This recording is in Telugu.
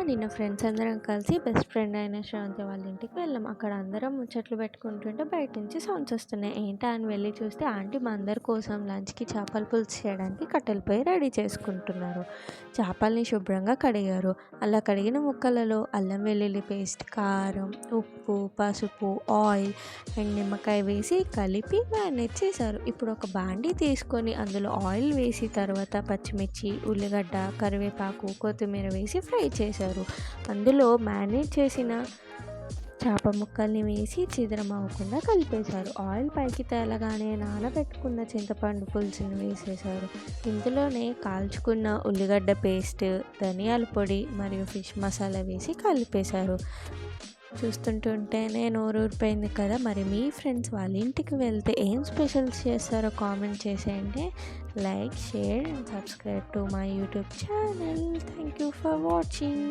నిన్న ఫ్రెండ్స్ అందరం కలిసి బెస్ట్ ఫ్రెండ్ అయిన శ్రవంతి వాళ్ళ ఇంటికి వెళ్ళాం. అక్కడ అందరం ముచ్చట్లు పెట్టుకుంటుంటే బయట నుంచి సౌండ్స్ వస్తున్నాయి. ఏంటా అని వెళ్ళి చూస్తే ఆంటీ మా అందరి కోసం లంచ్‌కి చేపల పులుసు చేయడానికి కట్టెల పొయ్యి రెడీ చేసుకుంటున్నారు. చేపల్ని శుభ్రంగా కడిగారు. అలా కడిగిన ముక్కలలో అల్లం వెల్లుల్లి పేస్ట్, కారం, ఉప్పు, పసుపు, ఆయిల్ అండ్ నిమ్మకాయ వేసి కలిపి మ్యారినేట్ చేశారు. ఇప్పుడు ఒక బాండీ తీసుకొని అందులో ఆయిల్ వేసి తర్వాత పచ్చిమిర్చి, ఉల్లిగడ్డ, కరివేపాకు, కొత్తిమీర వేసి ఫ్రై చేశారు. అందులో మ్యారినేట్ చేసిన చేప ముక్కల్ని వేసి చెదరం అవ్వకుండా కలిపేశారు. ఆయిల్ పైకి తేలగానే నానబెట్టుకున్న చింతపండు పులుసుని వేసేశారు. ఇందులోనే కాల్చుకున్న ఉల్లిగడ్డ పేస్ట్, ధనియాల పొడి మరియు ఫిష్ మసాలా వేసి కలిపేశారు. చూస్తుంటుంటేనే నోరూరిపోయింది కదా. మరి మీ ఫ్రెండ్స్ వాళ్ళ ఇంటికి వెళ్తే ఏం స్పెషల్స్ చేస్తారో కామెంట్ చేసేయండి. Like, share and subscribe to my YouTube channel. Thank you for watching.